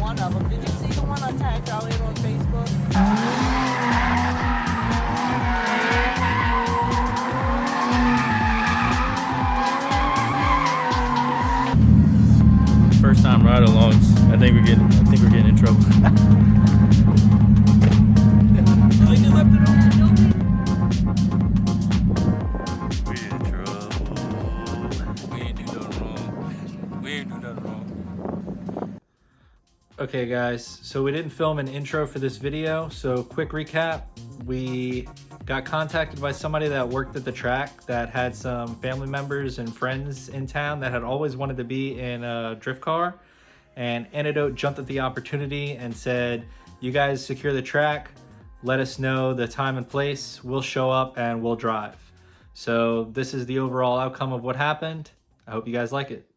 one of them. Did you see the one I tagged y'all in on Facebook? First time ride-alongs. I think we're getting in trouble. Oh, you left it on your building? We in trouble. We ain't do nothing wrong. Okay guys, so we didn't film an intro for this video, so quick recap. We got contacted by somebody that worked at the track that had some family members and friends in town that had always wanted to be in a drift car, and Antidote jumped at the opportunity and said, you guys secure the track, let us know the time and place, we'll show up and we'll drive. So this is the overall outcome of what happened. I hope you guys like it.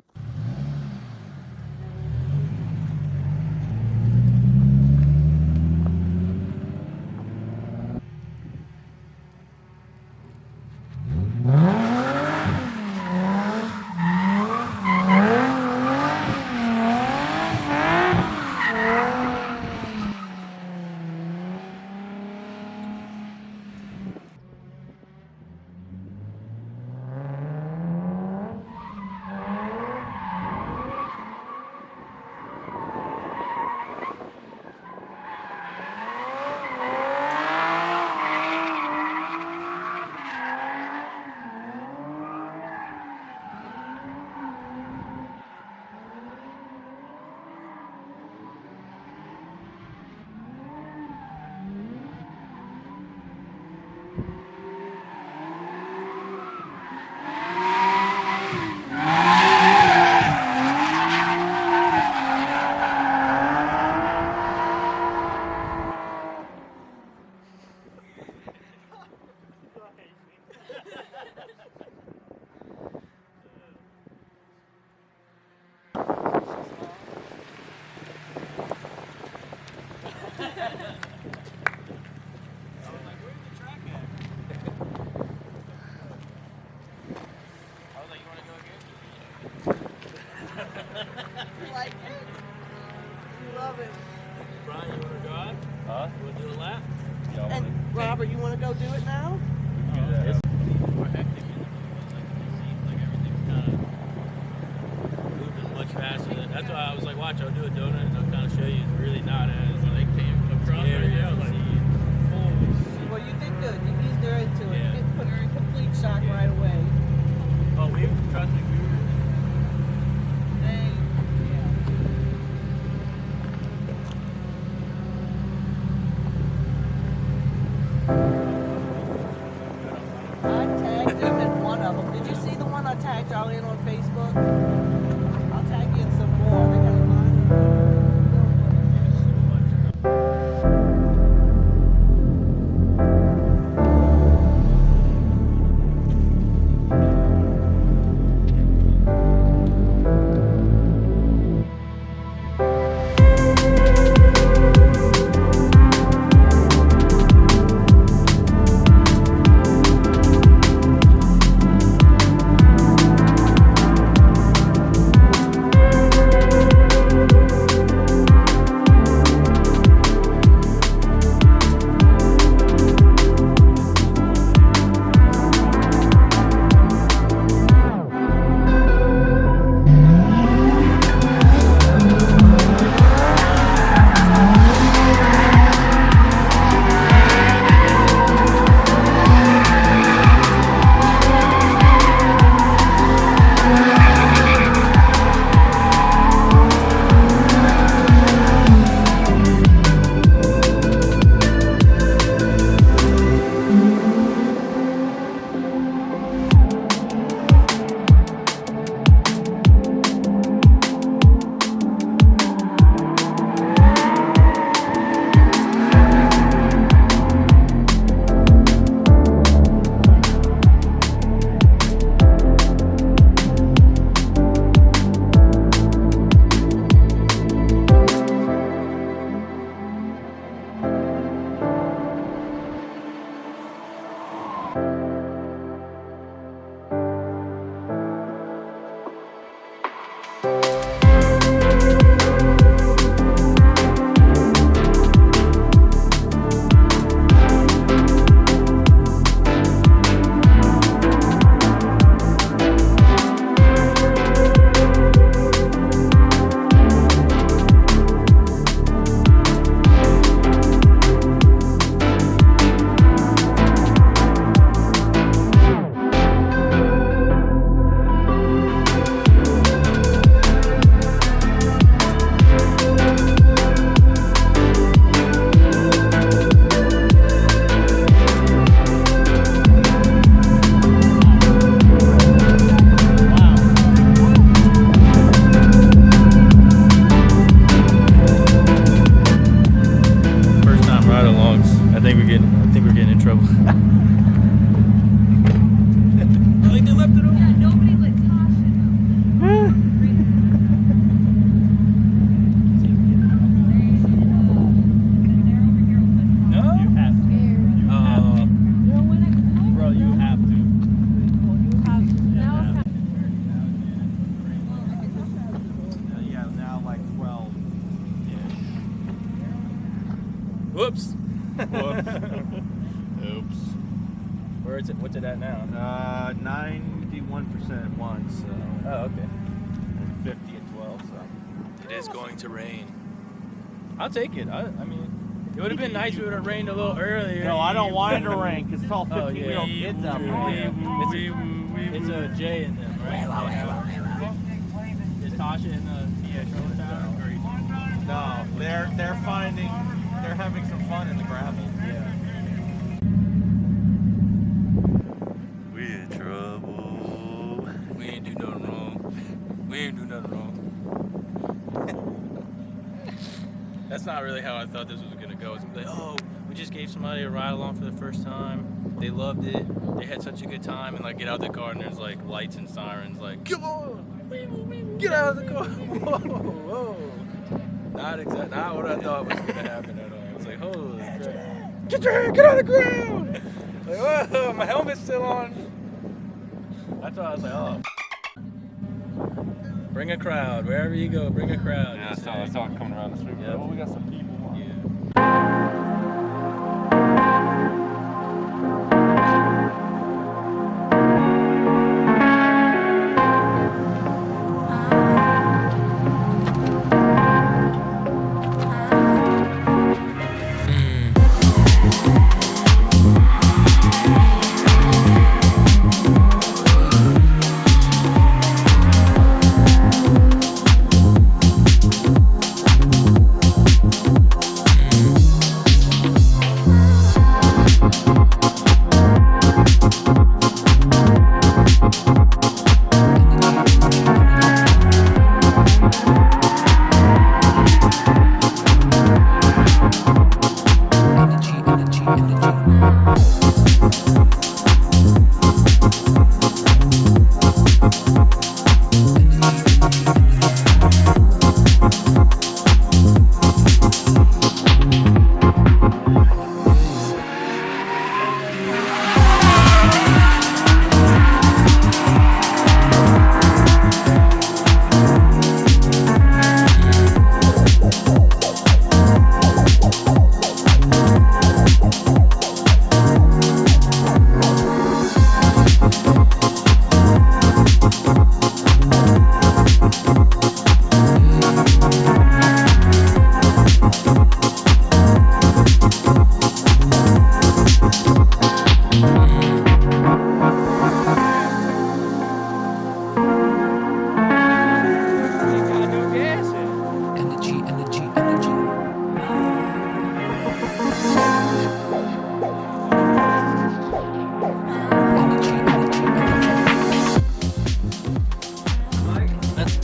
You like it? You love it. Brian, you want to drive? Huh? You want to do a lap? And Robert, you want to go do it now? It's more hectic in the middle. Like, it seems like everything's kind of moving much faster. That's why I was like, watch, I'll do a donut and I'll kind of show you. It's really not as when they came across right here. Like, Well, you did good. You eased her into it. Yeah. You put her in complete shock right away. oh, we trust me. Hey, I tagged him in one of them. Did you see the one I tagged y'all in on Facebook? I'll tag you in some more. They got a at now? 91% once, Oh, okay. and 50 at 12. So It is going to rain. I'll take it. I mean, it would have been nice if it would have rained a little earlier. no, I don't want it to rain because it's all 15-year-old yeah. kids out there. Yeah. It's a J in them, right? Is Tasha in the Trailer Tower? No, they're having some fun in the gravel. Yeah. We in trouble. We ain't do nothing wrong. We ain't do nothing wrong. That's not really how I thought this was gonna go. It's gonna be like, oh, we just gave somebody a ride along for the first time. They loved it. They had such a good time, and like get out the car and there's like lights and sirens. Like, come on, get out of the car. Whoa. Not what I thought was gonna happen at all. It's like, holy crap. Get on the ground. Like, whoa, my helmet's still on. That's why I was like, oh. Bring a crowd. Wherever you go, bring a crowd. Yeah, I saw it coming around the street. Yep. Oh, we got some people. Yeah.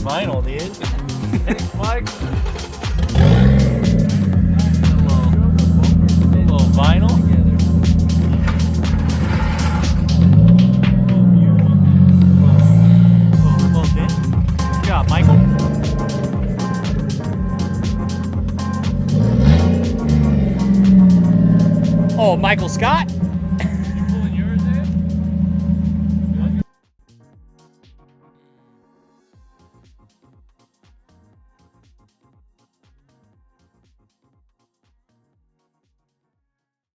Vinyl, dude. Thanks, Mike. A little vinyl. Good job, Michael. Oh, Michael Scott?